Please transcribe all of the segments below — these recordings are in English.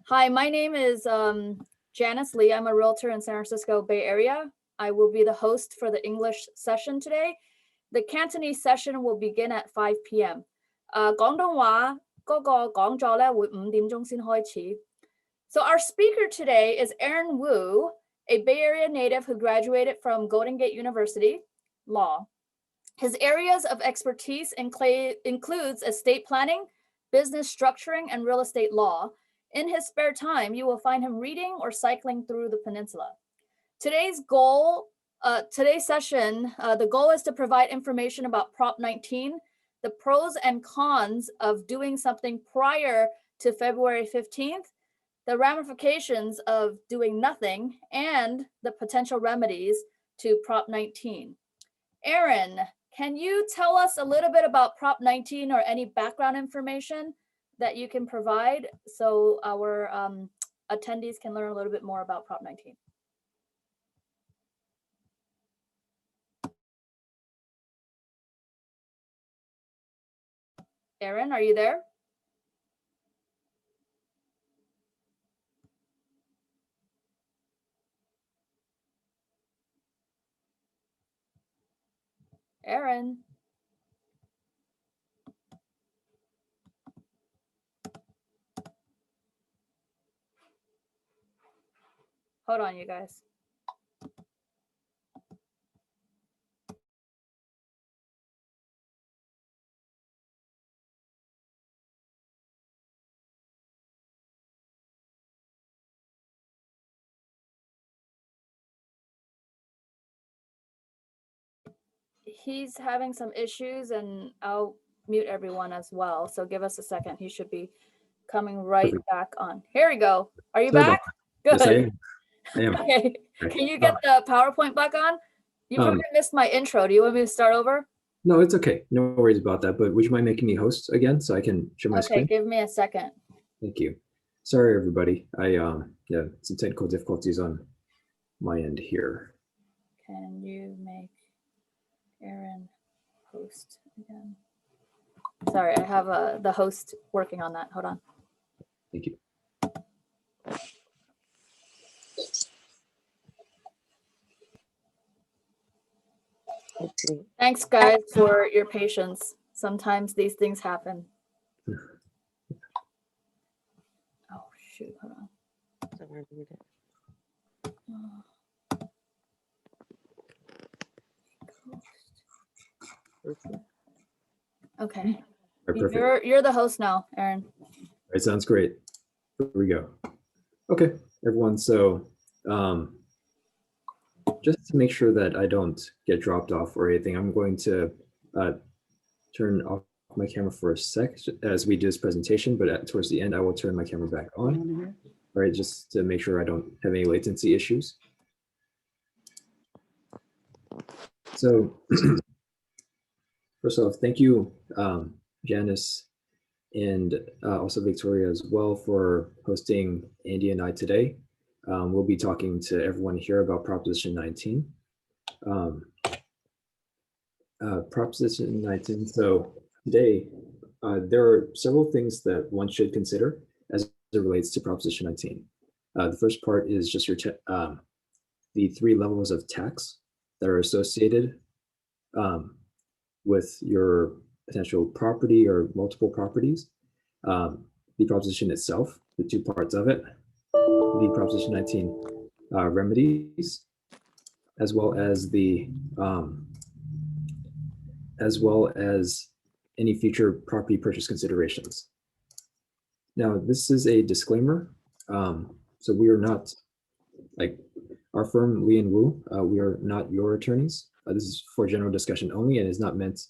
Hi, my name is Janice Lee. I'm a realtor in San Francisco Bay Area. I will be the host for the English session today. The Cantonese session will begin at 5 p.m. 廣東話嗰個講座咧會5點鐘先開始. So our speaker today is Aaron Wu, a Bay Area native who graduated from Golden Gate University Law. His areas of expertise includes estate planning, business structuring, and real estate law. In his spare time, you will find him reading or cycling through the peninsula. Today's session, the goal is to provide information about Prop 19, the pros and cons of doing something prior to February 15th, the ramifications of doing nothing, and the potential remedies to Prop 19. Aaron, can you tell us a little bit about Prop 19 or any background information that you can provide so our attendees can learn a little bit more about Prop 19? Aaron, are you there? Aaron. Hold on, you guys. He's having some issues and I'll mute everyone as well. So give us a second. He should be coming right back on. Here we go. Are you back? Good. Yes, I am. Okay. Can you get the PowerPoint back on? You probably missed my intro. Do you want me to start over? No, it's okay. No worries about that. But would you mind making me host again so I can share my screen? Okay, give me a second. Thank you. Sorry, everybody. Yeah, some technical difficulties on my end here. Can you make Aaron host again? Sorry, I have the host working on that. Hold on. Thank you. Thanks, guys, for your patience. Sometimes these things happen. Oh, shoot. Hold on. Okay. Right, You're the host now, Aaron. All right, sounds great. Here we go. Okay, everyone. So just to make sure that I don't get dropped off or anything, I'm going to turn off my camera for a sec as we do this presentation, but towards the end, I will turn my camera back on, all right, just to make sure I don't have any latency issues. So first off, thank you, Janice, and also Victoria as well for hosting Andy and I today. We'll be talking to everyone here about Proposition 19. Proposition 19, so today, there are several things that one should consider as it relates to Proposition 19. The first part is just your the 3 levels of tax that are associated with your potential property or multiple properties, the proposition itself, the 2 parts of it, the Proposition 19 remedies, as well as any future property purchase considerations. Now, this is a disclaimer. So we are not, like our firm, Lee & Wu, we are not your attorneys. This is for general discussion only and is not meant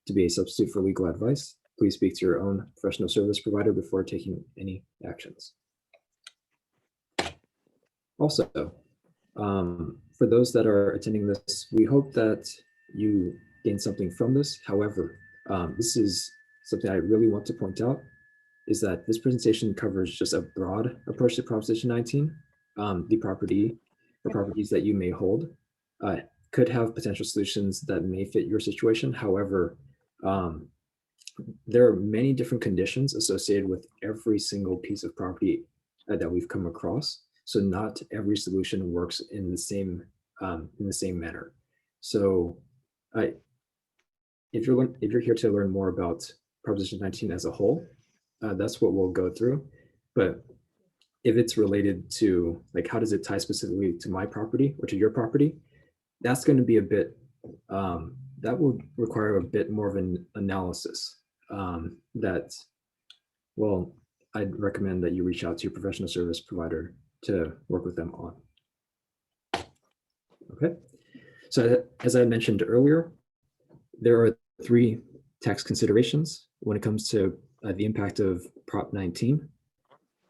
to be a substitute for legal advice. Please speak to your own professional service provider before taking any actions. Also, for those that are attending this, we hope that you gain something from this. However, this is something I really want to point out, is that this presentation covers just a broad approach to Proposition 19. The properties that you may hold could have potential solutions that may fit your situation. However, there are many different conditions associated with every single piece of property that we've come across. So not every solution works in the same manner. So if you're here to learn more about Proposition 19 as a whole, that's what we'll go through. But if it's related to, like, how does it tie specifically to my property or to your property, that's going to be a bit, that will require a bit more of an analysis that, well, I'd recommend that you reach out to your professional service provider to work with them on. Okay, so as I mentioned earlier, there are 3 tax considerations when it comes to the impact of Prop 19.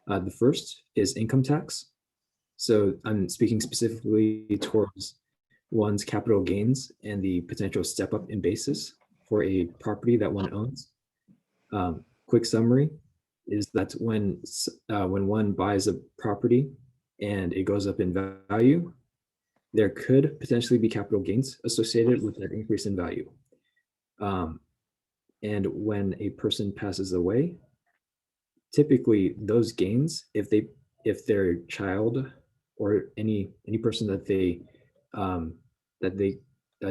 The first is income tax. So I'm speaking specifically towards one's capital gains and the potential step up in basis for a property that one owns. Quick summary is that when one buys a property and it goes up in value, there could potentially be capital gains associated with that increase in value. And when a person passes away, typically those gains, if their child or any person that they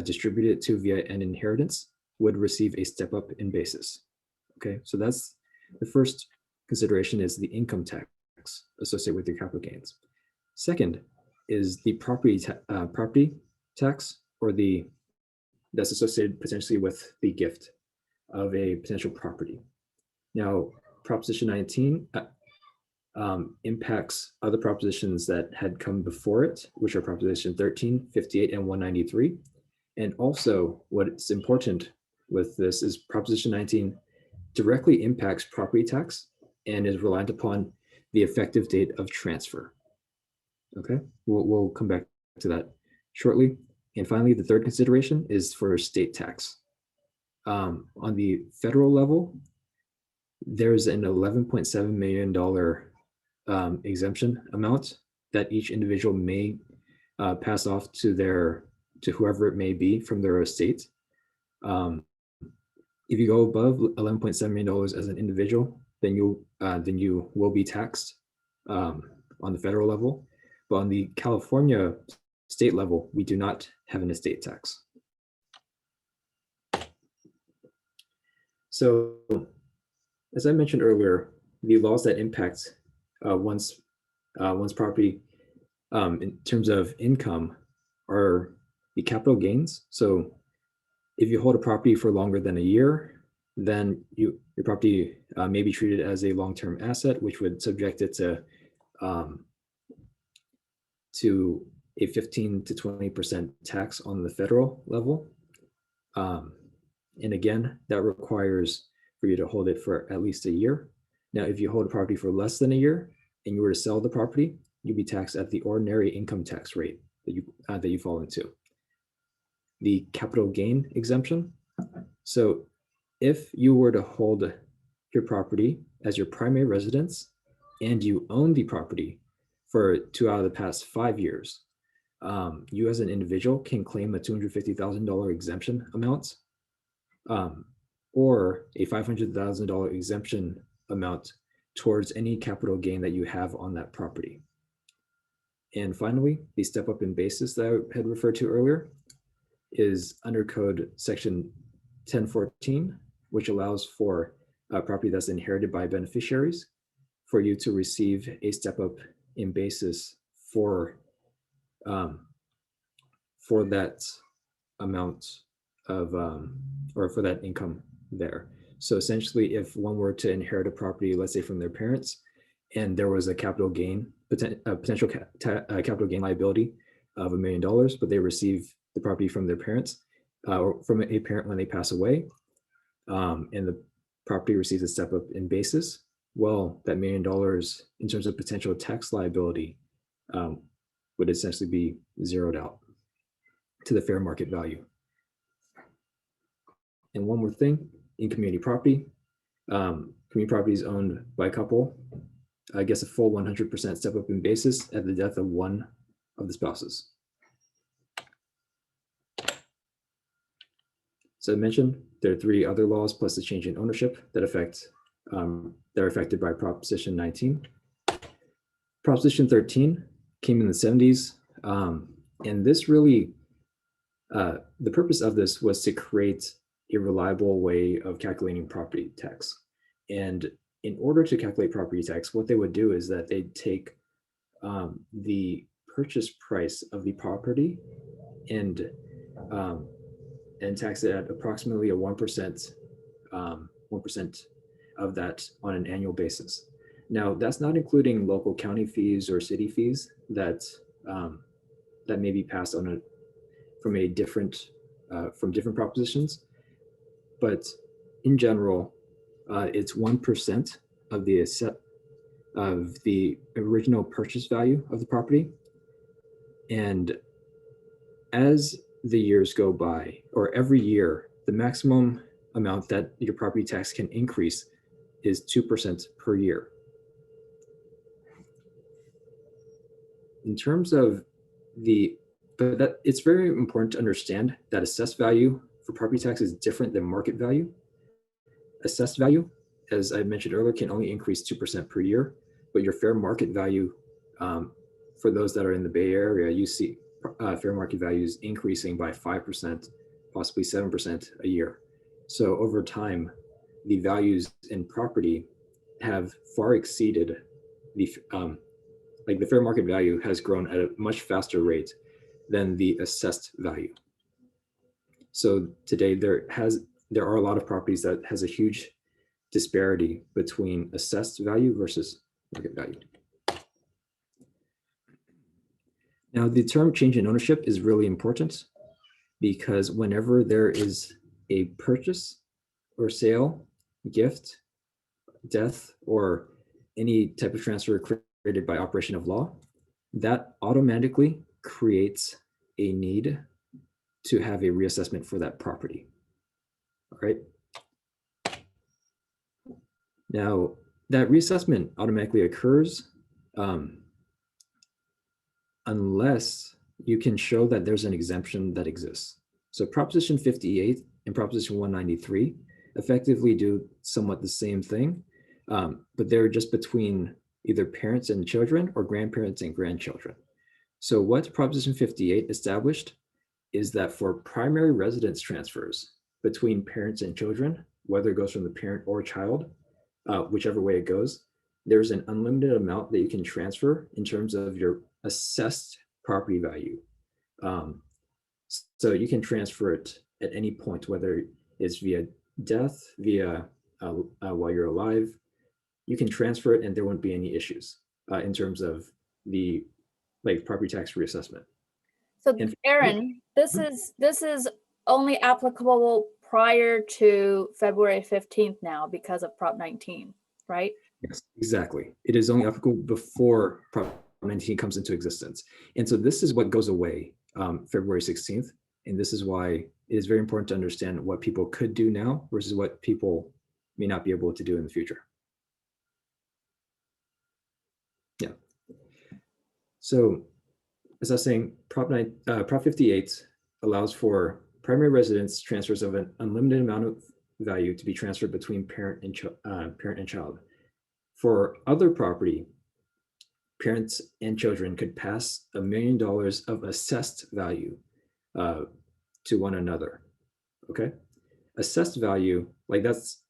distribute it to via an inheritance would receive a step up in basis. Okay, so that's the first consideration, is the income tax associated with your capital gains. Second is the property tax, or that's associated potentially with the gift of a potential property. Now, Proposition 19 impacts other propositions that had come before it, which are Proposition 13, 58, and 193. And also, what's important with this is Proposition 19 directly impacts property tax and is reliant upon the effective date of transfer. Okay, we'll come back to that shortly. And finally, the third consideration is for state tax. On the federal level, there's an $11.7 million exemption amount that each individual may pass off to whoever it may be from their estate. If you go above $11.7 million as an individual, then you will be taxed on the federal level. But on the California state level, we do not have an estate tax. So, as I mentioned earlier, the laws that impact one's property in terms of income are the capital gains. So, if you hold a property for longer than a year, then your property may be treated as a long-term asset, which would subject it to a 15 to 20% tax on the federal level. And again, that requires for you to hold it for at least a year. Now, if you hold a property for less than a year and you were to sell the property, you'd be taxed at the ordinary income tax rate that you fall into. The capital gain exemption. So if you were to hold your property as your primary residence and you own the property for 2 out of the past 5 years, you as an individual can claim a $250,000 exemption amount, or a $500,000 exemption amount towards any capital gain that you have on that property. And finally, the step up in basis that I had referred to earlier is under Code Section 1014, which allows for a property that's inherited by beneficiaries for you to receive a step up in basis for that amount of or for that income there. So essentially, if one were to inherit a property, let's say from their parents, and there was a capital gain, potential capital gain liability of $1 million, but they receive the property from their parents or from a parent when they pass away, and the property receives a step up in basis, well, that $1 million in terms of potential tax liability would essentially be zeroed out to the fair market value. And one more thing, in community property, community property is owned by a couple. I guess a full 100% step up in basis at the death of one of the spouses. So I mentioned there are 3 other laws plus the change in ownership that are affected by Proposition 19. Proposition 13 came in the 70s. And this really, the purpose of this was to create a reliable way of calculating property tax. And in order to calculate property tax, what they would do is that they'd take the purchase price of the property and tax it at approximately a 1% of that on an annual basis. Now, that's not including local county fees or city fees that that may be passed on from different propositions, but in general, it's 1% of the original purchase value of the property. And as the years go by, or every year, the maximum amount that your property tax can increase is 2% per year. In terms of it's very important to understand that assessed value for property tax is different than market value. Assessed value, as I mentioned earlier, can only increase 2% per year, but your fair market value, for those that are in the Bay Area, you see fair market values increasing by 5%, possibly 7% a year. So over time, the values in property have far exceeded the fair market value has grown at a much faster rate than the assessed value. So today there are a lot of properties that has a huge disparity between assessed value versus market value. Now, the term change in ownership is really important because whenever there is a purchase or sale, gift, death, or any type of transfer created by operation of law, that automatically creates a need to have a reassessment for that property. All right. Now, that reassessment automatically occurs unless you can show that there's an exemption that exists. So Proposition 58 and Proposition 193 effectively do somewhat the same thing, but they're just between either parents and children or grandparents and grandchildren. So what Proposition 58 established is that for primary residence transfers between parents and children, whether it goes from the parent or child, whichever way it goes, there's an unlimited amount that you can transfer in terms of your assessed property value. So you can transfer it at any point, whether it's via death, via while you're alive, you can transfer it and there won't be any issues in terms of the property tax reassessment. So Aaron, this is only applicable prior to February 15th now because of Prop 19, right? Yes, exactly. It is only applicable before Prop 19 comes into existence. And so this is what goes away February 16th. And this is why it is very important to understand what people could do now versus what people may not be able to do in the future. Yeah. So as I was saying, Prop 58 allows for primary residence transfers of an unlimited amount of value to be transferred between parent and child. For other property, parents and children could pass $1 million of assessed value to one another. Okay, assessed value, that's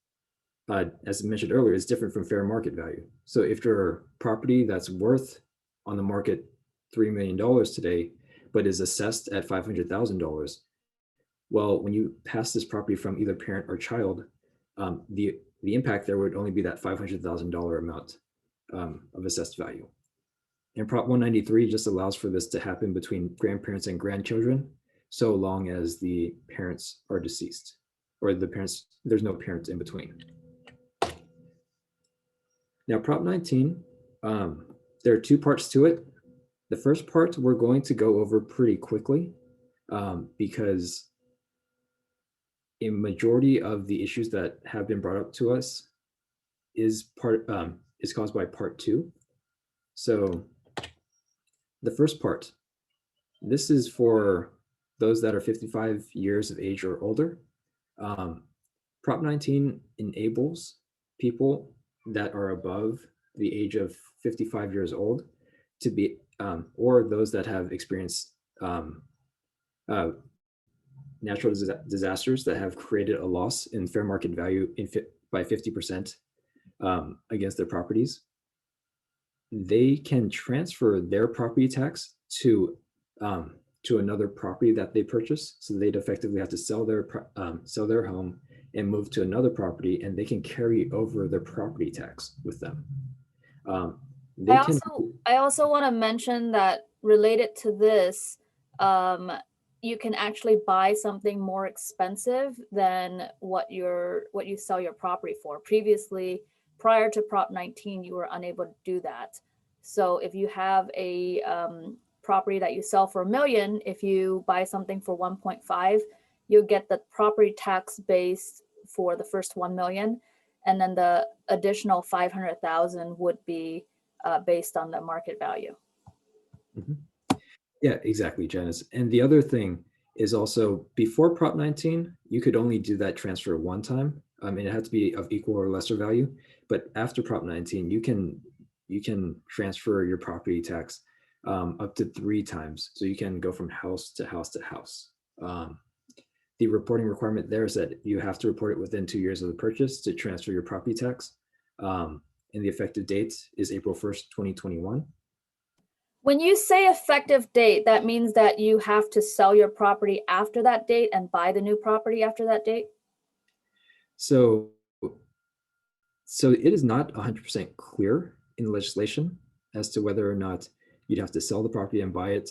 as I mentioned earlier, is different from fair market value. So if your property that's worth on the market $3 million today, but is assessed at $500,000, well, when you pass this property from either parent or child, the impact there would only be that $500,000 amount of assessed value. And Prop 193 just allows for this to happen between grandparents and grandchildren, so long as the parents are deceased, or there's no parents in between. Now, Prop 19, there are two parts to it. The first part we're going to go over pretty quickly because a majority of the issues that have been brought up to us is caused by Part 2. So the first part, this is for those that are 55 years of age or older. Prop 19 enables people that are above the age of 55 years old to be, or those that have experienced natural disasters that have created a loss in fair market value by 50% against their properties, they can transfer their property tax to another property that they purchase. So they'd effectively have to sell their home and move to another property, and they can carry over their property tax with them. I also want to mention that related to this, you can actually buy something more expensive than what you sell your property for. Previously, prior to Prop 19, you were unable to do that. So if you have a property that you sell for $1 million, if you buy something for 1.5, you'll get the property tax base for the first 1 million, and then the additional 500,000 would be based on the market value. Mm-hmm. Yeah, exactly, Janice. And the other thing is also, before Prop 19, you could only do that transfer one time. It had to be of equal or lesser value. But after Prop 19, you can transfer your property tax up to 3 times. So you can go from house to house to house. The reporting requirement there is that you have to report it within 2 years of the purchase to transfer your property tax. And the effective date is April 1st, 2021. When you say effective date, that means that you have to sell your property after that date and buy the new property after that date? So it is not 100% clear in the legislation as to whether or not you'd have to sell the property and buy it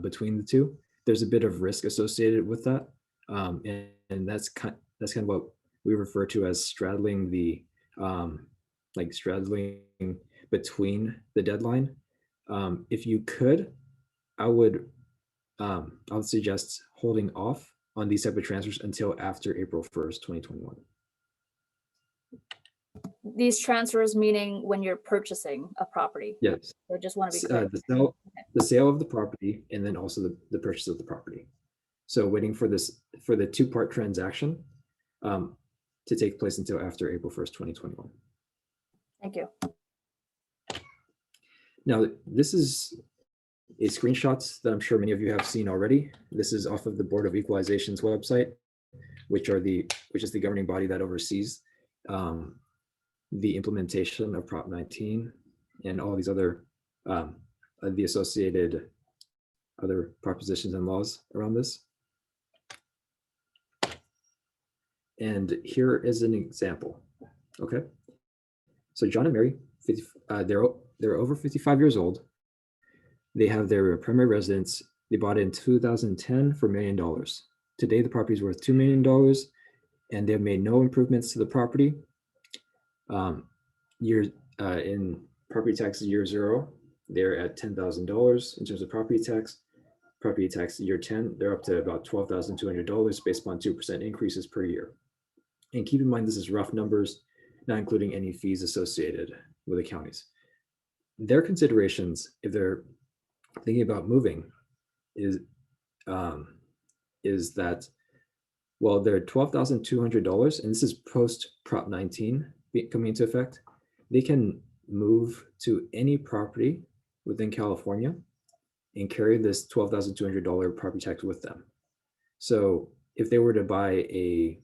between the two. There's a bit of risk associated with that. And that's kind of what we refer to as straddling the straddling between the deadline. If you could, I would suggest holding off on these type of transfers until after April 1st, 2021. These transfers meaning when you're purchasing a property? Yes. So I just want to be clear. The sale of the property, and then also the purchase of the property. So waiting for the 2-part transaction to take place until after April 1st, 2021. Thank you. Now, this is a screenshot that I'm sure many of you have seen already. This is off of the Board of Equalization's website, which is the governing body that oversees the implementation of Prop 19 and all these other the associated other propositions and laws around this. And here is an example. Okay, so John and Mary, they're over 55 years old. They have their primary residence. They bought it in 2010 for $1 million. Today, the property is worth $2 million, and they've made no improvements to the property. In property tax year 0, they're at $10,000 in terms of property tax. Property tax year 10, they're up to about $12,200 based upon 2% increases per year. And keep in mind, this is rough numbers, not including any fees associated with the counties. Their considerations, if they're thinking about moving, is that, well, they're $12,200, and this is post Prop 19 coming into effect. They can move to any property within California and carry this $12,200 property tax with them. So if they were to buy a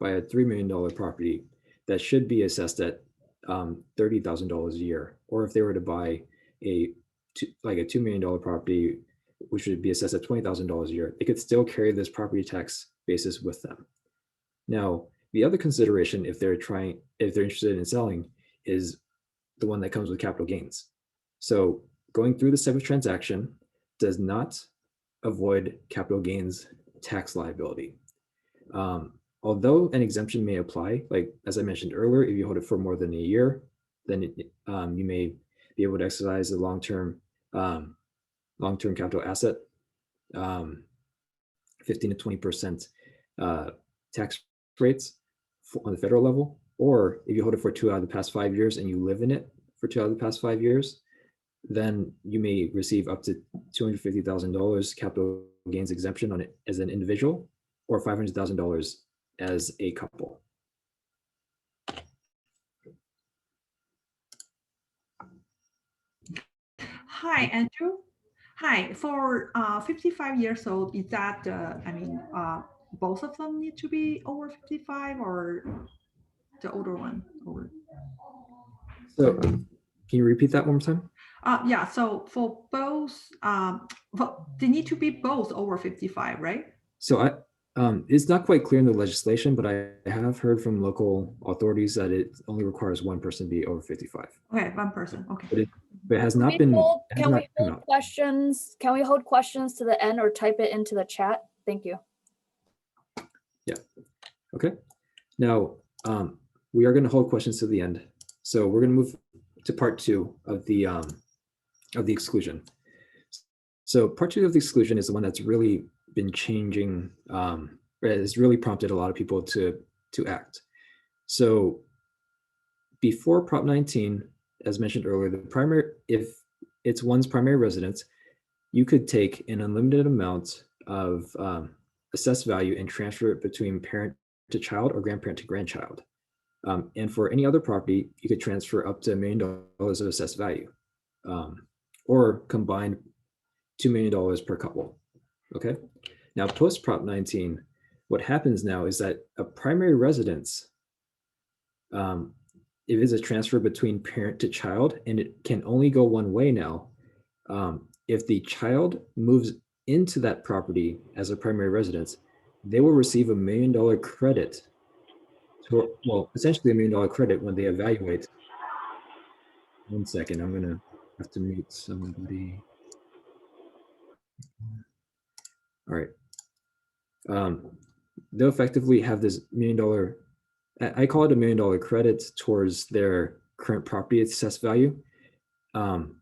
$3 million property, that should be assessed at $30,000 a year. Or if they were to buy a $2 million property, which would be assessed at $20,000 a year, they could still carry this property tax basis with them. Now, the other consideration, if they're interested in selling, is the one that comes with capital gains. So going through this type of transaction does not avoid capital gains tax liability. Although an exemption may apply, like as I mentioned earlier, if you hold it for more than a year, then you may be able to exercise the long-term capital asset 15 to 20% tax rates on the federal level. Or if you hold it for 2 out of the past 5 years and you live in it for 2 out of the past 5 years, then you may receive up to $250,000 capital gains exemption on it as an individual, or $500,000 as a couple. Hi, Andrew. Hi, for 55 years old, is that, both of them need to be over 55 or the older one? Or, So can you repeat that one more time? yeah, so for both, well, they need to be both over 55, right? So it's not quite clear in the legislation, but I have heard from local authorities that it only requires one person to be over 55. Okay, one person, okay. But it has Can not we been. hold- it has Can not we come hold out. questions? Can we hold questions to the end or type it into the chat? Thank you. Yeah. Okay. Now we are going to hold questions to the end. So we're going to move to part 2 of the exclusion. So part 2 of the exclusion is the one that's really been changing, has really prompted a lot of people to act. So before Prop 19, as mentioned earlier, if it's one's primary residence, you could take an unlimited amount of assessed value and transfer it between parent to child or grandparent to grandchild. And for any other property, you could transfer up to $1 million of assessed value, or combine $2 million per couple. Okay. Now, post Prop 19, what happens now is that a primary residence, it is a transfer between parent to child, and it can only go one way now. If the child moves into that property as a primary residence, they will receive $1 million credit. Well, essentially $1 million credit when they evaluate. One second, I'm gonna have to mute somebody. All right. They'll effectively have this $1 million. I call it $1 million credit towards their current property assessed value. And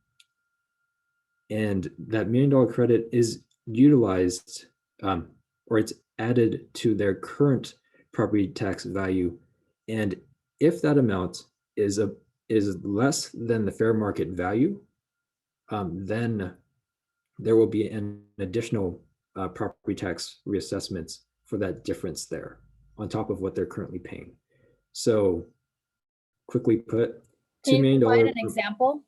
that $1 million credit is utilized, or it's added to their current property tax value. And if that amount is less than the fair market value, then there will be an additional property tax reassessment for that difference there on top of what they're currently paying. So quickly put, Can $2 you million. provide an example?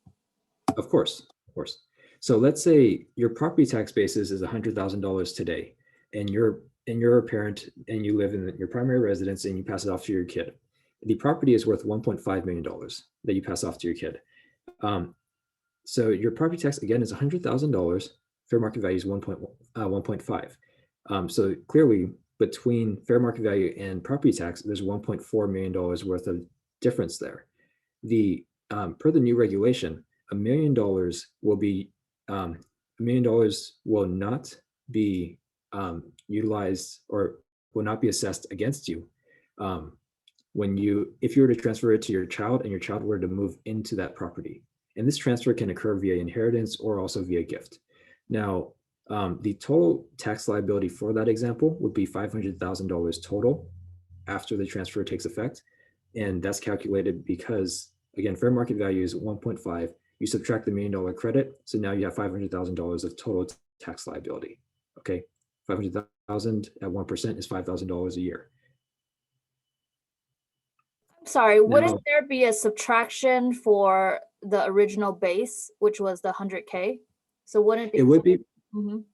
Of course. So let's say your property tax basis is $100,000 today, and you're a parent and you live in your primary residence and you pass it off to your kid. The property is worth $1.5 million that you pass off to your kid. So your property tax again is $100,000. Fair market value is 1.5. So clearly, between fair market value and property tax, there's $1.4 million worth of difference there. Per the new regulation, $1 million will be $1 million will not be utilized or will not be assessed against you if you were to transfer it to your child and your child were to move into that property. And this transfer can occur via inheritance or also via gift. Now, the total tax liability for that example would be $500,000 total after the transfer takes effect. And that's calculated because, again, fair market value is 1.5. You subtract the $1 million credit. So now you have $500,000 of total tax liability. Okay. 500,000 at 1% is $5,000 a year. Sorry, wouldn't there be a subtraction for the original base, which was the 100K? So wouldn't it would be? Mhm.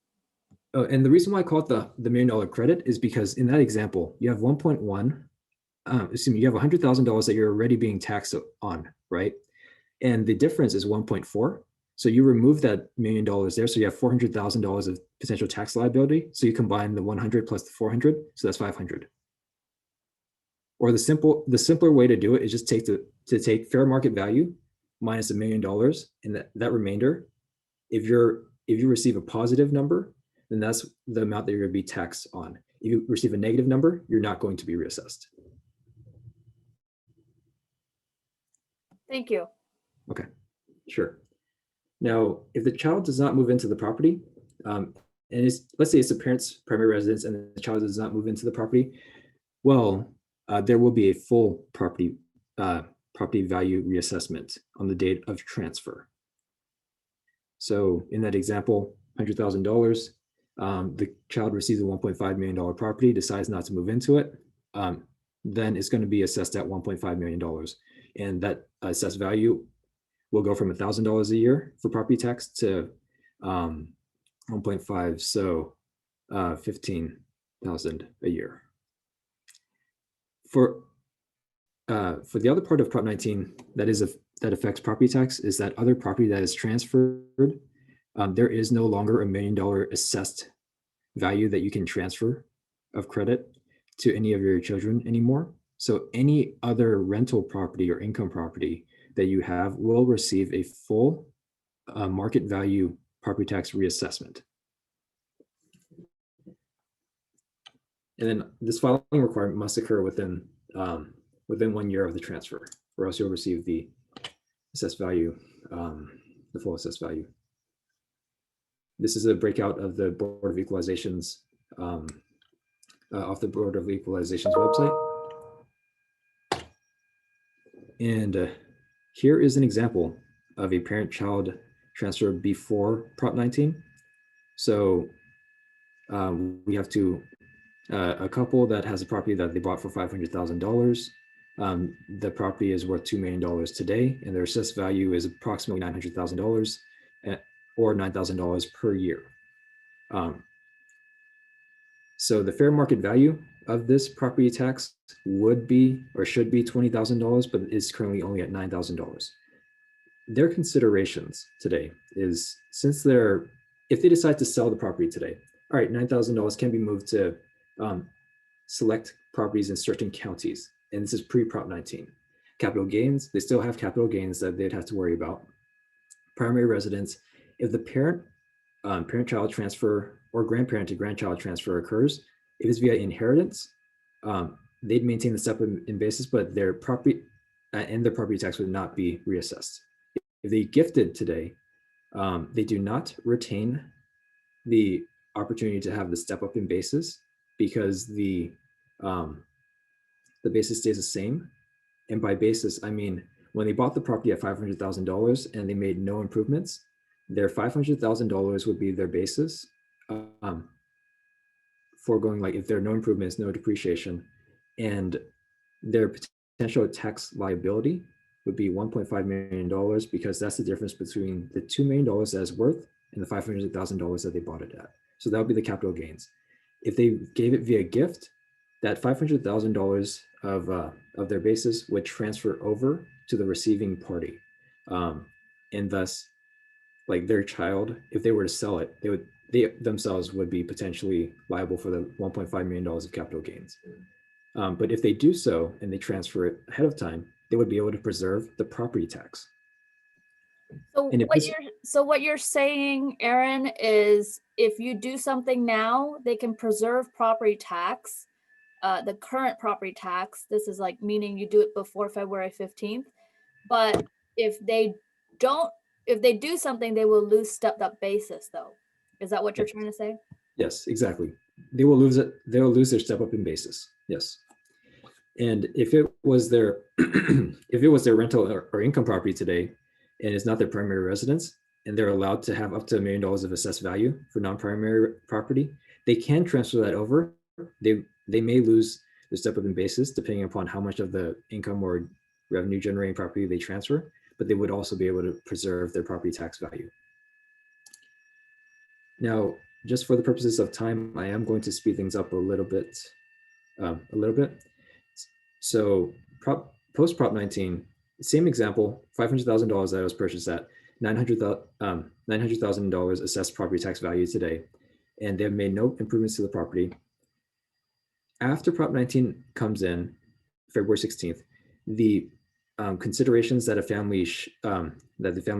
Oh, and the reason why I call it the $1 million credit is because in that example, you have 1.1. You have $100,000 that you're already being taxed on, right? And the difference is 1.4. So you remove that $1 million there. So you have $400,000 of potential tax liability. So you combine the 100 plus the 400. So that's 500. Or the simpler way to do it is just take fair market value minus $1 million, and that remainder, if you receive a positive number, then that's the amount that you're going to be taxed on. If you receive a negative number, you're not going to be reassessed. Thank you. Okay, sure. Now, if the child does not move into the property, and let's say it's the parent's primary residence and the child does not move into the property, well, there will be a full property value reassessment on the date of transfer. So in that example, $100,000, the child receives a $1.5 million property, decides not to move into it, then it's going to be assessed at $1.5 million. And that assessed value will go from $1,000 a year for property tax to 1.5, so 15,000 a year. For the other part of Prop 19 that affects property tax is that other property that is transferred, there is no longer $1 million assessed value that you can transfer of credit to any of your children anymore. So any other rental property or income property that you have will receive a full market value property tax reassessment. And then this filing requirement must occur within 1 year of the transfer, or else you'll receive the assessed value, the full assessed value. This is a breakout of the Board of Equalization's off the Board of Equalization's website. And here is an example of a parent-child transfer before Prop 19. So we have a couple that has a property that they bought for $500,000. The property is worth $2 million today, and their assessed value is approximately $900,000 or $9,000 per year. So the fair market value of this property tax would be or should be $20,000, but is currently only at $9,000. Their considerations today is, if they decide to sell the property today, all right, $9,000 can be moved to select properties in certain counties, and this is pre-Prop 19. Capital gains, they still have capital gains that they'd have to worry about. Primary residence, if the parent-child transfer or grandparent to grandchild transfer occurs, if it's via inheritance, they'd maintain the step in basis, but their property and their property tax would not be reassessed. If they gifted today, they do not retain the opportunity to have the step up in basis, because the basis stays the same. And by basis, I mean, when they bought the property at $500,000 and they made no improvements, their $500,000 would be their basis, foregoing, like, if there are no improvements, no depreciation, and their potential tax liability would be $1.5 million, because that's the difference between the $2 million that it's worth and the $500,000 that they bought it at. So that would be the capital gains. If they gave it via gift, that $500,000 of their basis would transfer over to the receiving party, and thus, like, their child, if they were to sell it, they themselves would be potentially liable for the $1.5 million of capital gains. But if they do so and they transfer it ahead of time, they would be able to preserve the property tax. So what you're saying, Aaron, is if you do something now, they can preserve property tax, the current property tax. This is like meaning you do it before February 15th. But if they do something, they will lose stepped up basis, though. Is that what you're trying to say? Yes, exactly. They will lose it. They will lose their step up in basis. Yes. And if it was their rental or income property today, and it's not their primary residence, and they're allowed to have up to $1 million of assessed value for non-primary property, they can transfer that over. They may lose the step up in basis depending upon how much of the income or revenue generating property they transfer, but they would also be able to preserve their property tax value. Now, just for the purposes of time, I am going to speed things up a little bit. So post Prop 19, same example, $500,000 that was purchased at, $900,000 assessed property tax value today, and they've made no improvements to the property. After Prop 19 comes in, February 16th, the considerations that the family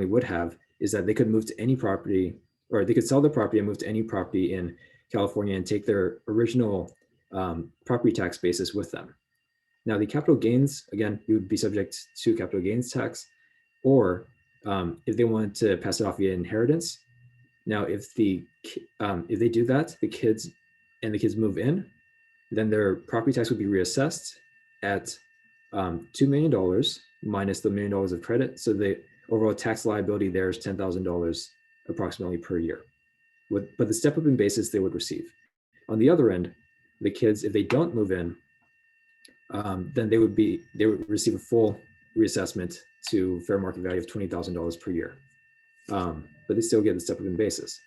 would have is that they could move to any property, or they could sell their property and move to any property in California and take their original property tax basis with them. Now, the capital gains, again, you would be subject to capital gains tax, or if they wanted to pass it off via inheritance. Now, if they do that, the kids move in, then their property tax would be reassessed at $2 million minus the $1 million of credit. So the overall tax liability there is $10,000 approximately per year. But the step up in basis they would receive. On the other end, the kids, if they don't move in, then they would receive a full reassessment to fair market value of $20,000 per year. But they still get the step-up in basis.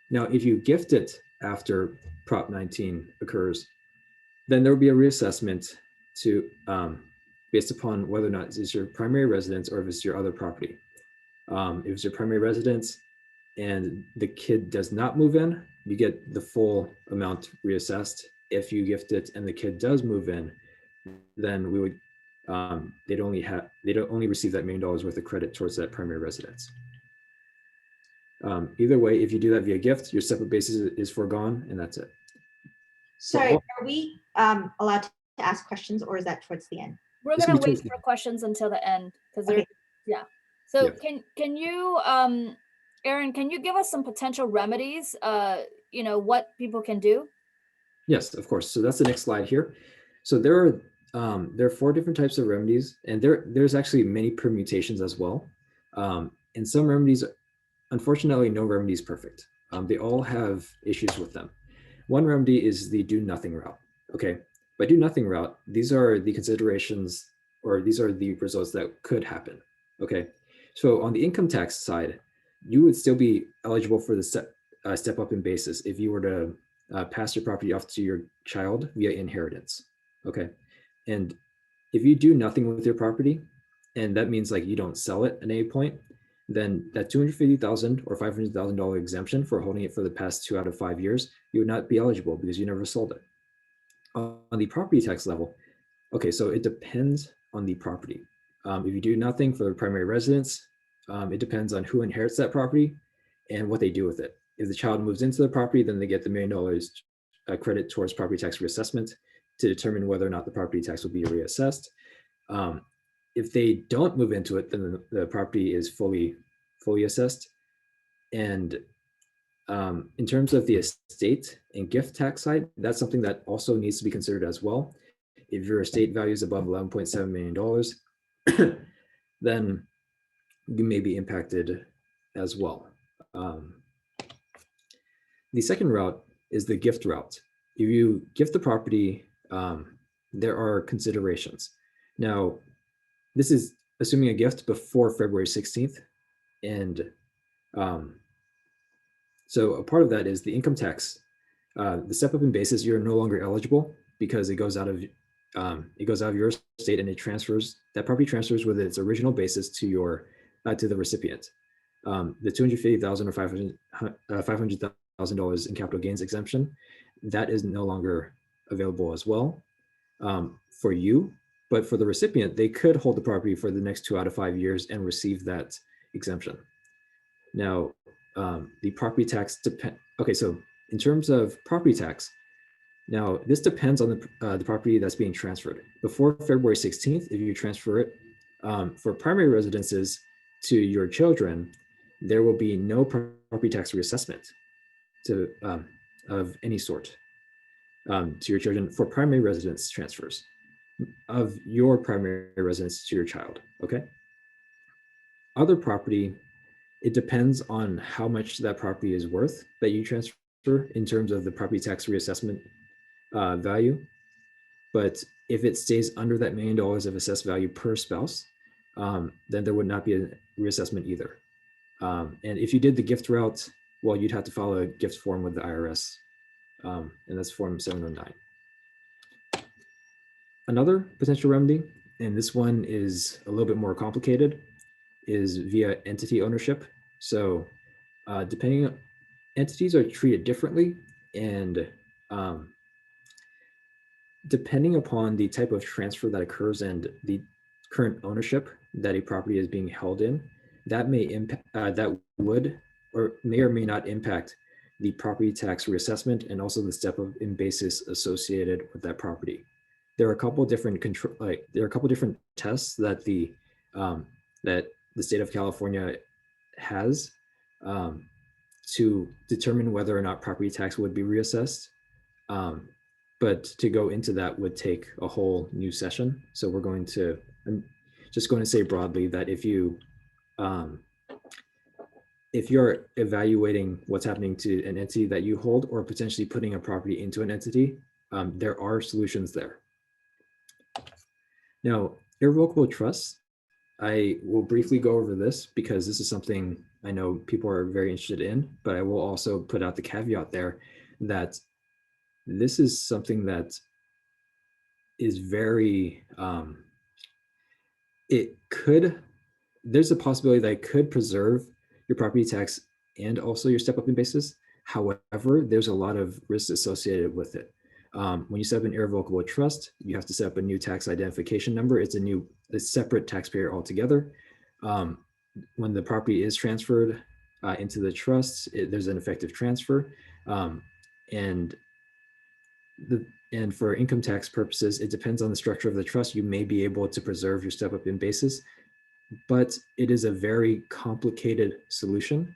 Now, if you gift it after Prop 19 occurs, then there will be a reassessment to based upon whether or not it's your primary residence or if it's your other property. If it's your primary residence and the kid does not move in, you get the full amount reassessed. If you gift it and the kid does move in, then we would they'd only receive that $1 million worth of credit towards that primary residence. Either way, if you do that via gift, your step-up basis is foregone, and that's it. Sorry, are we allowed to ask questions, or is that towards the end? We're This gonna will be wait towards the for questions until the end because Okay. yeah. So Yeah. can you Aaron, can you give us some potential remedies? You know, what people can do? Yes, of course. So that's the next slide here. So there are 4 different types of remedies, and there's actually many permutations as well. And some remedies, unfortunately, no remedy is perfect. They all have issues with them. One remedy is the do nothing route. Okay, by do nothing route, these are the considerations, or these are the results that could happen. Okay, so on the income tax side, you would still be eligible for the step up in basis if you were to pass your property off to your child via inheritance. Okay, and if you do nothing with your property, and that means like you don't sell it at any point, then that $250,000 or $500,000 exemption for holding it for the past 2 out of 5 years, you would not be eligible because you never sold it. On the property tax level, okay, so it depends on the property. If you do nothing for the primary residence, it depends on who inherits that property and what they do with it. If the child moves into the property, then they get the $1 million credit towards property tax reassessment to determine whether or not the property tax will be reassessed. If they don't move into it, then the property is fully assessed. And in terms of the estate and gift tax side, that's something that also needs to be considered as well. If your estate value is above $11.7 million, then you may be impacted as well. The second route is the gift route. If you gift the property, there are considerations. Now, this is assuming a gift before February 16th. And so a part of that is the income tax. The step up in basis, you're no longer eligible because it goes out of your estate and it transfers, that property transfers with its original basis to your to the recipient. The $250,000 or $500,000 in capital gains exemption, that is no longer available as well for you. But for the recipient, they could hold the property for the next 2 out of 5 years and receive that exemption. Now, the property tax okay, so in terms of property tax, now this depends on the property that's being transferred. Before February 16th, if you transfer it for primary residences to your children, there will be no property tax reassessment of any sort to your children for primary residence transfers of your primary residence to your child, okay? Other property, it depends on how much that property is worth that you transfer in terms of the property tax reassessment value. But if it stays under that $1 million of assessed value per spouse, then there would not be a reassessment either. And if you did the gift route, well, you'd have to file a gift form with the IRS, and that's Form 709. Another potential remedy, and this one is a little bit more complicated, is via entity ownership. So entities are treated differently, and depending upon the type of transfer that occurs and the current ownership that a property is being held in, that may impact, that would or may not impact the property tax reassessment and also the step up in basis associated with that property. There are a couple different different tests that the state of California has to determine whether or not property tax would be reassessed. But to go into that would take a whole new session. So I'm just going to say broadly that if you're evaluating what's happening to an entity that you hold or potentially putting a property into an entity, there are solutions there. Now, irrevocable trusts, I will briefly go over this because this is something I know people are very interested in, but I will also put out the caveat there that this is something that is very, there's a possibility that it could preserve your property tax and also your step up in basis. However, there's a lot of risks associated with it. When you set up an irrevocable trust, you have to set up a new tax identification number. It's a separate taxpayer altogether. When the property is transferred into the trust, there's an effective transfer. And for income tax purposes, it depends on the structure of the trust. You may be able to preserve your step up in basis, but it is a very complicated solution.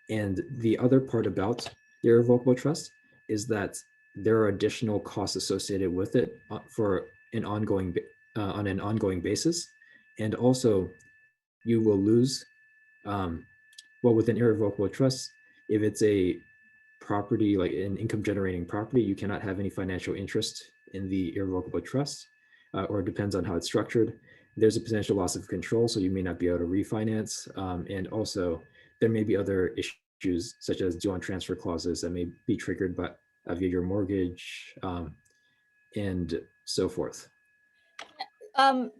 And the other part about the irrevocable trust is that there are additional costs associated with it for an ongoing on an ongoing basis. And also you will lose, well, with an irrevocable trust, if it's a property, like an income generating property, you cannot have any financial interest in the irrevocable trust, or it depends on how it's structured. There's a potential loss of control, so you may not be able to refinance. And also there may be other issues such as due on transfer clauses that may be triggered by via your mortgage, and so forth.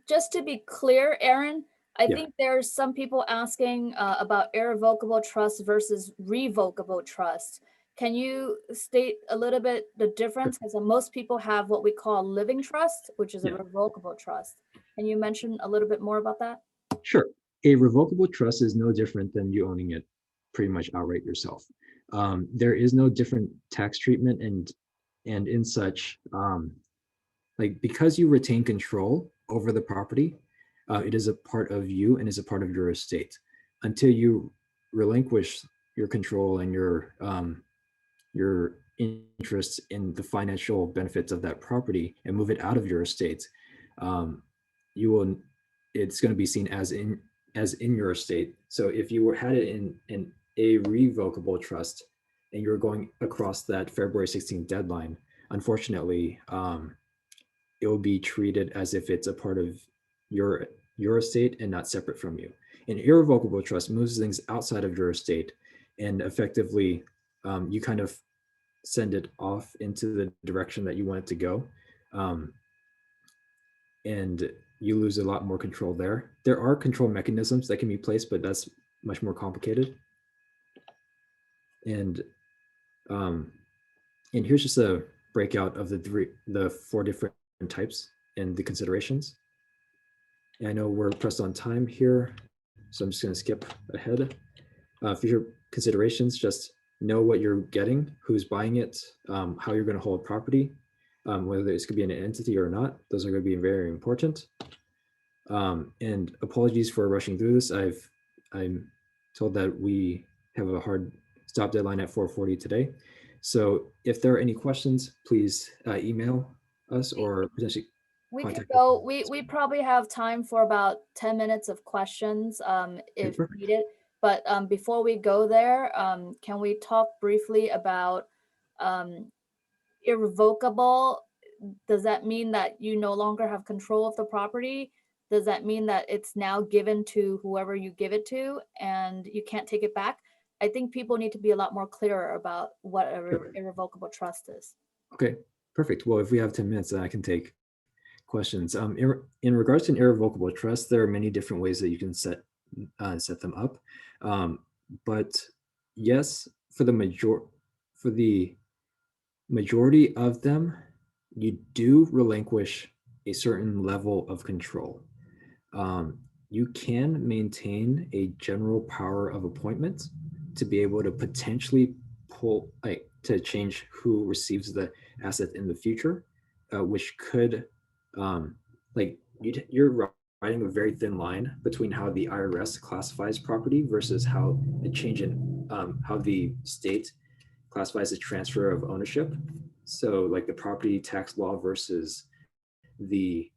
Just to be clear, Aaron, I Yeah. think there's some people asking about irrevocable trust versus revocable trust. Can you state a little bit the difference? Because most people have what we call a living trust, which is a Yeah. revocable trust. Can you mention a little bit more about that? Sure. A revocable trust is no different than you owning it pretty much outright yourself. There is no different tax treatment, and in such, like, because you retain control over the property, it is a part of you and is a part of your estate. Until you relinquish your control and your interest in the financial benefits of that property and move it out of your estate, you will, it's going to be seen as in your estate. So if you had it in a revocable trust and you're going across that February 16th deadline, unfortunately, it will be treated as if it's a part of your estate and not separate from you. An irrevocable trust moves things outside of your estate, and effectively, you kind of send it off into the direction that you want it to go, and you lose a lot more control there. There are control mechanisms that can be placed, but that's much more complicated. And here's just a breakout of the four different types and the considerations. And I know we're pressed on time here, so I'm just going to skip ahead. Future considerations: just know what you're getting, who's buying it, how you're going to hold property, whether this could be an entity or not. Those are going to be very important. And apologies for rushing through this. I'm told that we have a hard stop deadline at 4:40 today. So if there are any questions, please email us or potentially We could contact go, we probably have time for about 10 minutes of questions if perfect. needed. But before we go there, can we talk briefly about irrevocable? Does that mean that you no longer have control of the property? Does that mean that it's now given to whoever you give it to and you can't take it back? I think people need to be a lot more clearer about what irrevocable trust is. Okay, perfect. Well, if we have 10 minutes, then I can take questions. In regards to an irrevocable trust, there are many different ways that you can set them up. But yes, for the majority of them, you do relinquish a certain level of control. You can maintain a general power of appointment to be able to potentially to change who receives the asset in the future, which could, you're riding a very thin line between how the IRS classifies property versus how a change in how the state classifies a transfer of ownership. So like the property tax law versus the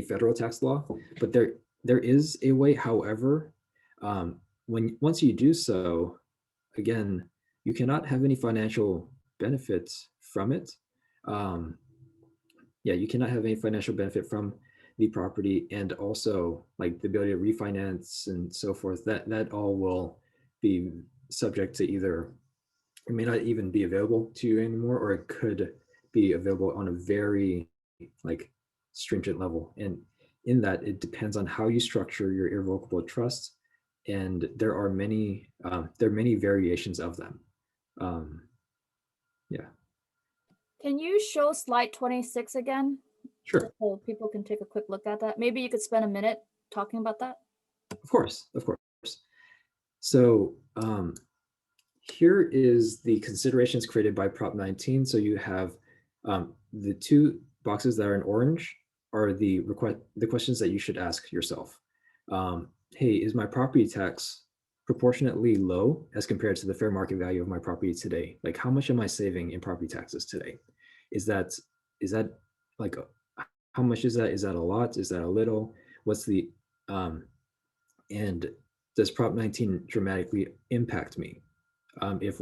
federal tax law. But there is a way. However, once you do so, again, you cannot have any financial benefits from it. You cannot have any financial benefit from the property, and also like the ability to refinance and so forth, that all will be subject to either, it may not even be available to you anymore, or it could be available on a very like stringent level. And in that, it depends on how you structure your irrevocable trust, and there are many variations of them. Yeah. Can you show slide 26 again? Sure. So people can take a quick look at that. Maybe you could spend a minute talking about that. Of course. So here is the considerations created by Prop 19. So you have the two boxes that are in orange are the questions that you should ask yourself. Hey, is my property tax proportionately low as compared to the fair market value of my property today? Like, how much am I saving in property taxes today? Is that like, how much is that? Is that a lot? Is that a little? What's the, and does Prop 19 dramatically impact me if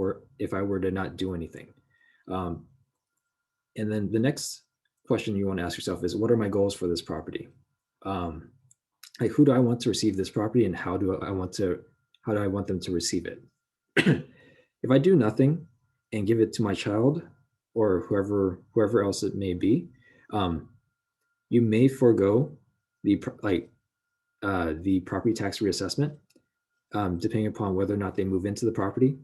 I were to not do anything? And then the next question you want to ask yourself is, what are my goals for this property? Like, who do I want to receive this property, and how do I want them to receive it? If I do nothing and give it to my child or whoever else it may be, you may forego the property tax reassessment, depending upon whether or not they move into the property.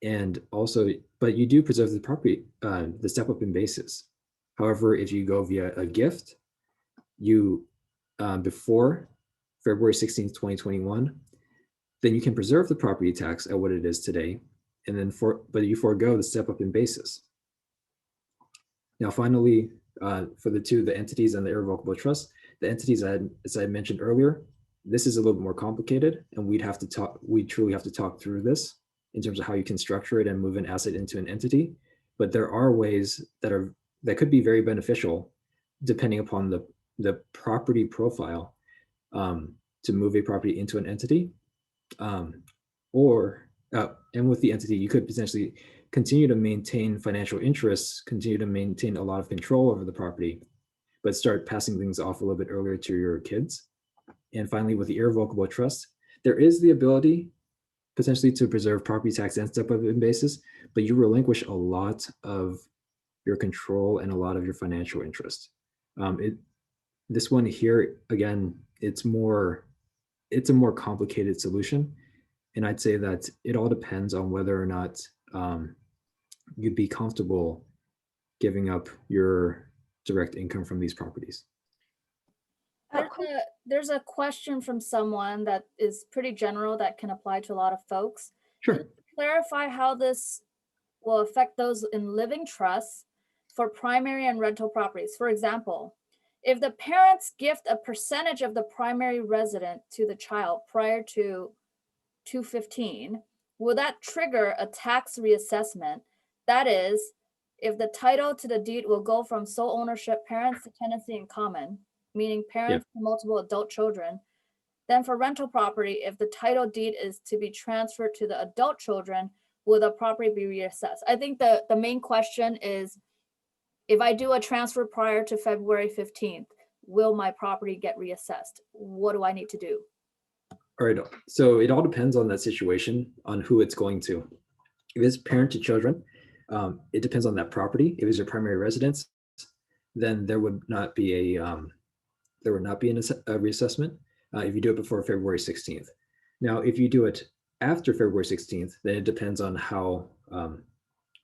And also, but you do preserve the property, the step up in basis. However, if you go via a gift, you before February 16th, 2021, then you can preserve the property tax at what it is today, and then but you forego the step up in basis. Now, finally, for the entities and the irrevocable trust, the entities, as I mentioned earlier, this is a little bit more complicated, and we truly have to talk through this in terms of how you can structure it and move an asset into an entity. But there are ways that could be very beneficial depending upon the property profile, to move a property into an entity, and with the entity, you could potentially continue to maintain financial interests, continue to maintain a lot of control over the property, but start passing things off a little bit earlier to your kids. And finally, with the irrevocable trust, there is the ability potentially to preserve property tax and step up in basis, but you relinquish a lot of your control and a lot of your financial interest. This one here, again, it's a more complicated solution. And I'd say that it all depends on whether or not you'd be comfortable giving up your direct income from these properties. There's a question from someone that is pretty general that can apply to a lot of folks. Sure. Can you clarify how this will affect those in living trusts for primary and rental properties? For example, if the parents gift a percentage of the primary resident to the child prior to 215, will that trigger a tax reassessment? That is, if the title to the deed will go from sole ownership parents to tenancy in common, meaning parents to multiple adult children, then for rental property, if the title deed is to be transferred to the adult children, will the property be reassessed? I think the main question is, if I do a transfer prior to February 15th, will my property get reassessed? What do I need to do? All right, so it all depends on that situation, on who it's going to. If it's parent to children, it depends on that property. If it's your primary residence, then there would not be a reassessment if you do it before February 16th. Now, if you do it after February 16th, then it depends on how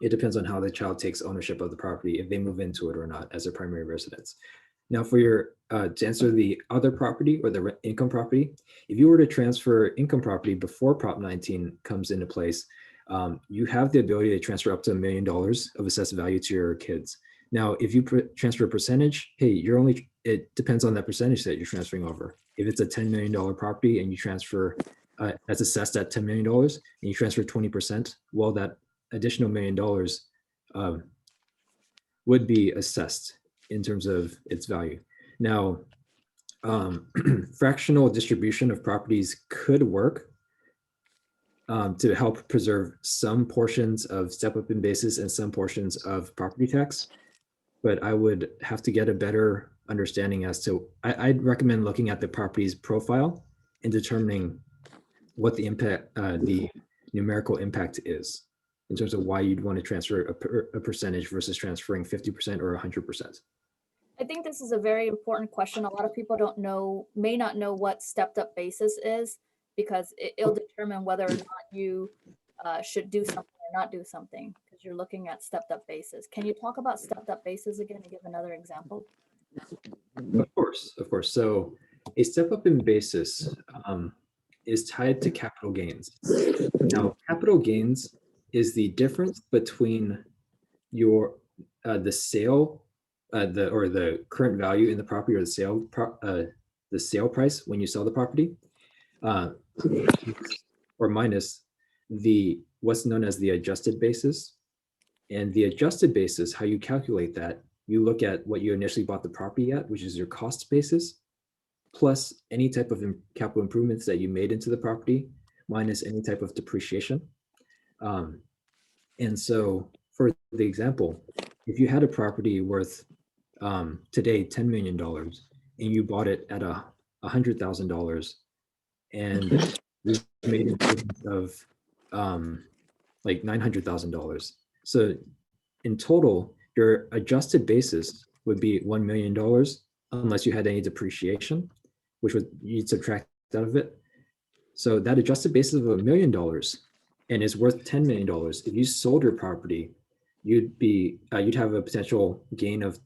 the child takes ownership of the property, if they move into it or not as their primary residence. Now, for your to answer the other property or the income property, if you were to transfer income property before Prop 19 comes into place, you have the ability to transfer up to $1 million of assessed value to your kids. Now, if you transfer a percentage, hey, it depends on that percentage that you're transferring over. If it's a $10 million property and you transfer, that's assessed at $10 million, and you transfer 20%, well, that additional $1 million would be assessed in terms of its value. Now, fractional distribution of properties could work to help preserve some portions of step up in basis and some portions of property tax, but I would have to get a better understanding as to, I'd recommend looking at the property's profile and determining what the impact, the numerical impact is in terms of why you'd want to transfer a percentage versus transferring 50% or 100%. I think this is a very important question. A lot of people don't know, may not know what stepped up basis is, because it'll determine whether or not you should do something or not do something, because you're looking at stepped up basis. Can you talk about stepped up basis again and give another example? Of course, of course. So a step up in basis is tied to capital gains. Now, capital gains is the difference between your the sale, the current value in the property, or the sale price when you sell the property, or minus the what's known as the adjusted basis. And the adjusted basis, how you calculate that, you look at what you initially bought the property at, which is your cost basis, plus any type of capital improvements that you made into the property, minus any type of depreciation. And so for the example, if you had a property worth today $10 million and you bought it at $100,000, and you made improvements of like $900,000. So in total, your adjusted basis would be $1 million unless you had any depreciation, which would you'd subtract out of it. So that adjusted basis of $1 million and is worth $10 million. If you sold your property, you'd have a potential gain of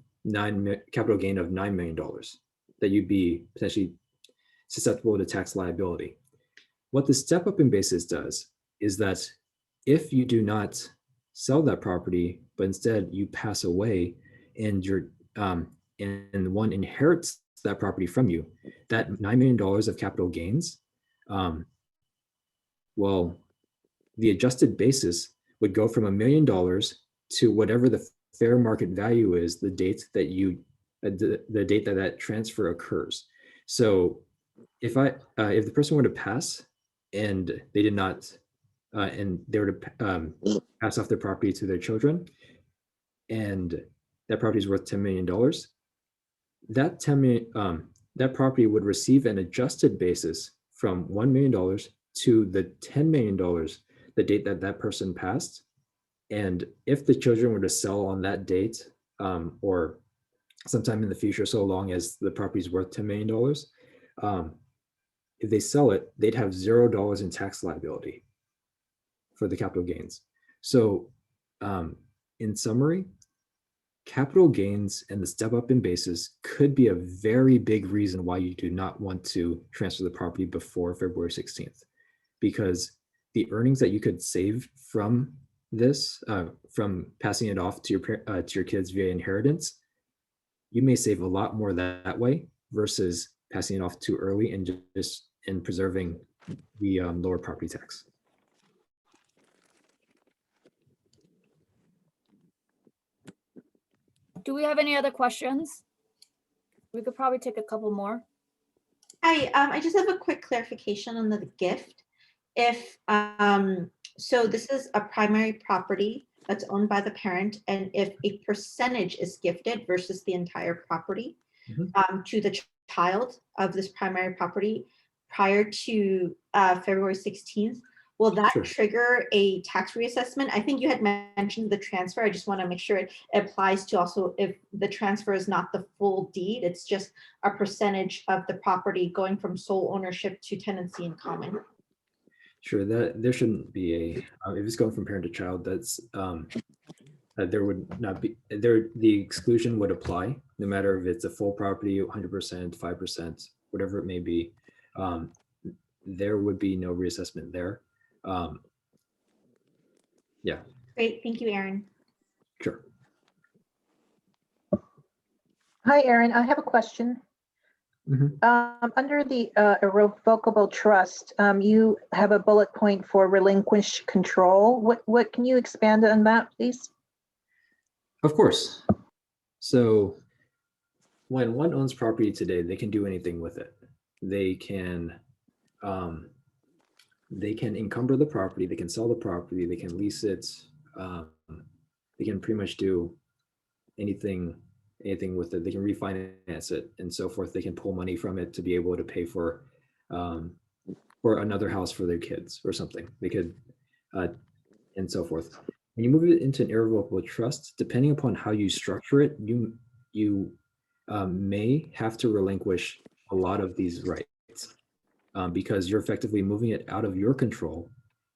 capital gain of $9 million that you'd be potentially susceptible to tax liability. What the step up in basis does is that if you do not sell that property, but instead you pass away and and one inherits that property from you, that $9 million of capital gains, well, the adjusted basis would go from $1 million to whatever the fair market value is, the date that the date that transfer occurs. So if the person were to pass and they did not, and they were to pass off their property to their children, and that property is worth $10 million, that property would receive an adjusted basis from $1 million to the $10 million, the date that that person passed. And if the children were to sell on that date, or sometime in the future, so long as the property is worth $10 million, if they sell it, they'd have $0 in tax liability for the capital gains. So in summary, capital gains and the step up in basis could be a very big reason why you do not want to transfer the property before February 16th, because the earnings that you could save from this, from passing it off to your kids via inheritance, you may save a lot more that way versus passing it off too early and just preserving the lower property tax. Do we have any other questions? We could probably take a couple more. Hi, I just have a quick clarification on the gift. If so this is a primary property that's owned by the parent, and if a percentage is gifted versus the entire property to the child of this primary property prior to February 16th, will that trigger a tax reassessment? I think you had mentioned the transfer. I just want to make sure it applies to also if the transfer is not the full deed, it's just a percentage of the property going from sole ownership to tenancy in common. Sure, that there shouldn't be if it's going from parent to child, that's there would not be the exclusion would apply no matter if it's a full property, 100%, 5%, whatever it may be. There would be no reassessment there. Yeah. Great, thank you, Aaron. Sure. Hi, Aaron. I have a question. Under the Irrevocable Trust, you have a bullet point for relinquish control. What can you expand on that, please? Of course. So when one owns property today, they can do anything with it. They can encumber the property, they can sell the property, they can lease it, they can pretty much do anything anything with it. They can refinance it and so forth. They can pull money from it to be able to pay for another house for their kids or something. They could, and so forth. When you move it into an irrevocable trust, depending upon how you structure it, you may have to relinquish a lot of these rights because you're effectively moving it out of your control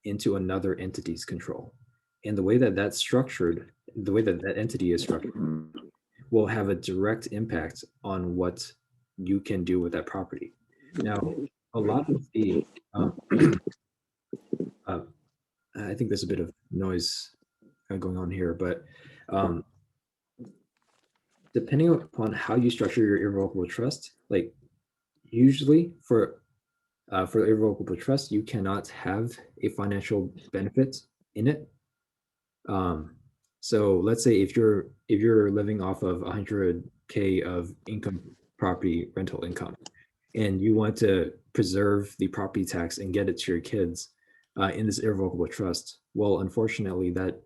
into another entity's control. And the way that that's structured, the way that that entity is structured, will have a direct impact on what you can do with that property. Now, a lot of the, I think there's a bit of noise going on here, but depending upon how you structure your irrevocable trust, like usually for irrevocable trust, you cannot have a financial benefit in it. So let's say if you're living off of 100K of income, property rental income, and you want to preserve the property tax and get it to your kids in this irrevocable trust, well, unfortunately, that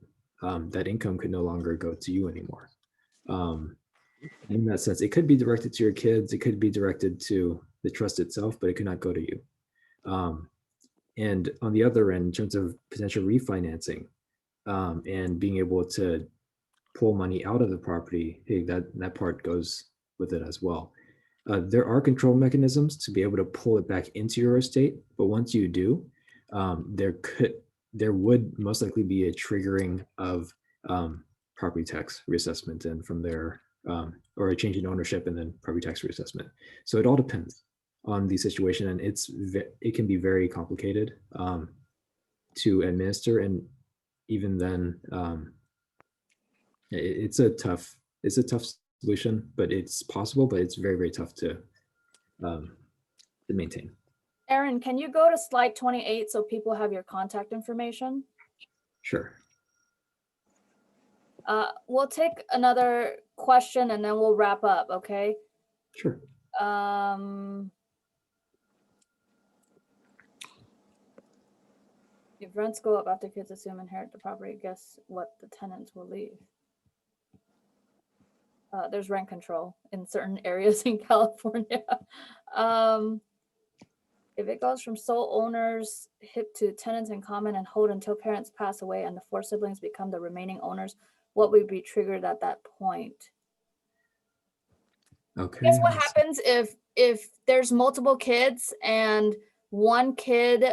income could no longer go to you anymore. In that sense, it could be directed to your kids, it could be directed to the trust itself, but it could not go to you. And on the other end, in terms of potential refinancing and being able to pull money out of the property, hey, that part goes with it as well. There are control mechanisms to be able to pull it back into your estate, but once you do, there would most likely be a triggering of property tax reassessment, and from there, or a change in ownership and then property tax reassessment. So it all depends on the situation, and it can be very complicated to administer, and even then, it's a tough solution, but it's possible, but it's very, very tough to maintain. Aaron, can you go to slide 28 so people have your contact information? Sure. We'll take another question and then we'll wrap up, okay? Sure. If rents go up after kids assume inherit the property, guess what the tenants will leave? There's rent control in certain areas in California. If it goes from sole owners to tenants in common and hold until parents pass away and the 4 siblings become the remaining owners, what would be triggered at that point? Okay. Guess what happens if there's multiple kids and one kid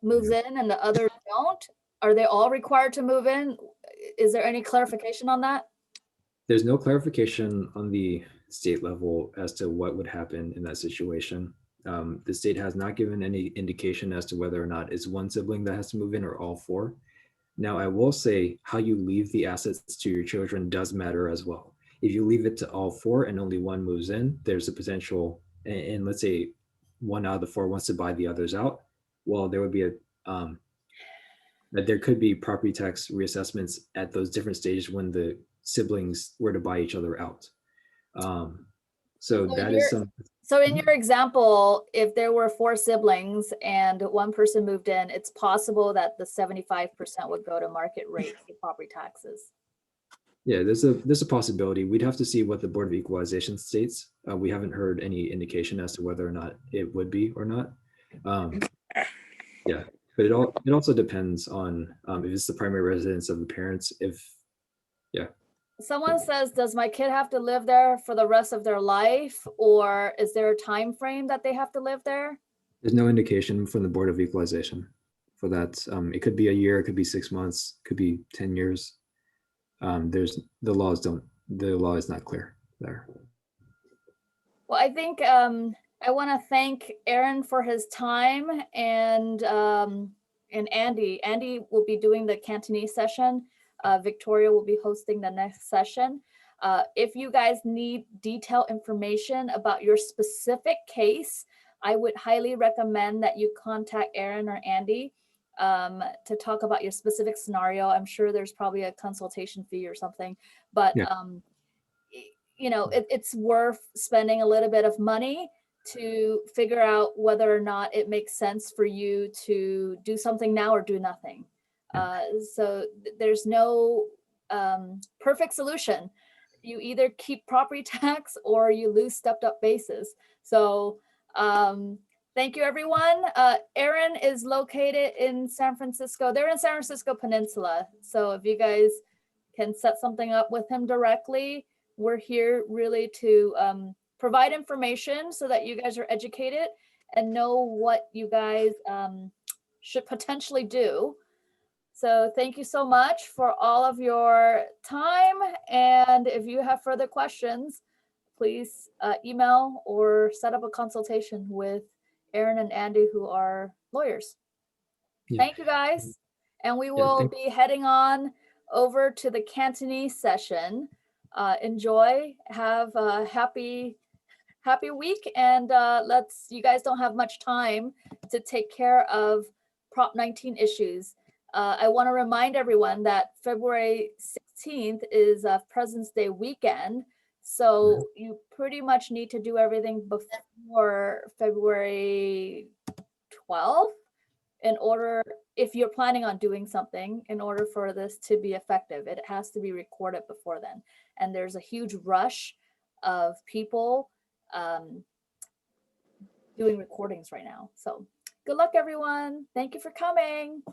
moves in and the others don't? Are they all required to move in? Is there any clarification on that? There's no clarification on the state level as to what would happen in that situation. The state has not given any indication as to whether or not it's one sibling that has to move in or all 4. Now, I will say how you leave the assets to your children does matter as well. If you leave it to all 4 and only one moves in, there's a potential, and let's say 1 out of the 4 wants to buy the others out, well, there would be there could be property tax reassessments at those different stages when the siblings were to buy each other out. So that is some. So in your example, if there were 4 siblings and one person moved in, it's possible that the 75% would go to market rate for property taxes. Yeah, there's a possibility. We'd have to see what the Board of Equalization states. We haven't heard any indication as to whether or not it would be or not. Yeah, but it also depends on if it's the primary residence of the parents. Someone says, does my kid have to live there for the rest of their life, or is there a time frame that they have to live there? There's no indication from the Board of Equalization for that. It could be a year, it could be 6 months, could be 10 years. The law is not clear there. Well, I think I want to thank Aaron for his time, and Andy. Andy will be doing the Cantonese session. Victoria will be hosting the next session. If you guys need detailed information about your specific case, I would highly recommend that you contact Aaron or Andy to talk about your specific scenario. I'm sure there's probably a consultation fee or something, but yeah. You know, it's worth spending a little bit of money to figure out whether or not it makes sense for you to do something now or do nothing. So there's no perfect solution. you either keep property tax or you lose stepped up basis. So thank you, everyone. Aaron is located in San Francisco. They're in San Francisco Peninsula. So if you guys can set something up with him directly, we're here really to provide information so that you guys are educated and know what you guys should potentially do. So thank you so much for all of your time. And if you have further questions, please email or set up a consultation with Aaron and Andy, who are lawyers. Yeah. Thank you, guys. And we will be heading on over to the Cantonese session. Enjoy, have a happy week, and you guys don't have much time to take care of Prop 19 issues. I want to remind everyone that February 16th is President's Day weekend. So you pretty much need to do everything before February 12th in order, if you're planning on doing something, in order for this to be effective. It has to be recorded before then. And there's a huge rush of people doing recordings right now. So good luck, everyone. Thank you for coming.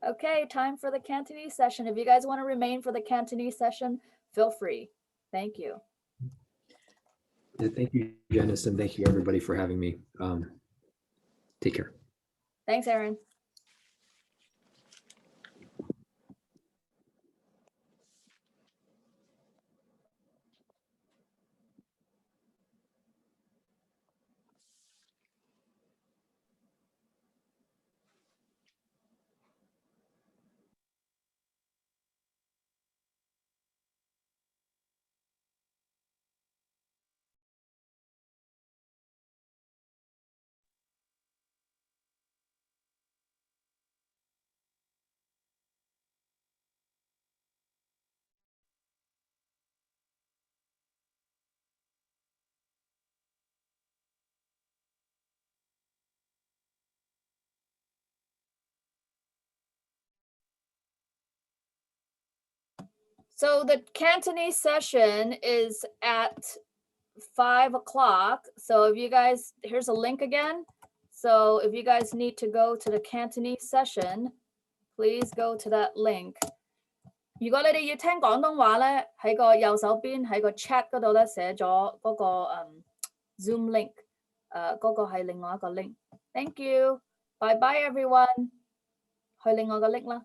Okay, time for the Cantonese session. If you guys want to remain for the Cantonese session, feel free. Thank you. Yeah, thank you, Janice, and thank you everybody for having me. Take care. Thanks, Aaron. So the Cantonese session is at 5 o'clock. So if you guys, here's a link again. So if you guys need to go to the Cantonese session, please go to that link. 如果你哋要聽廣東話咧，喺個右手邊喺個 chat 嗰度咧寫咗嗰個Zoom link，嗰個係另外一個 link。Thank you，bye bye everyone，去另外個 link啦。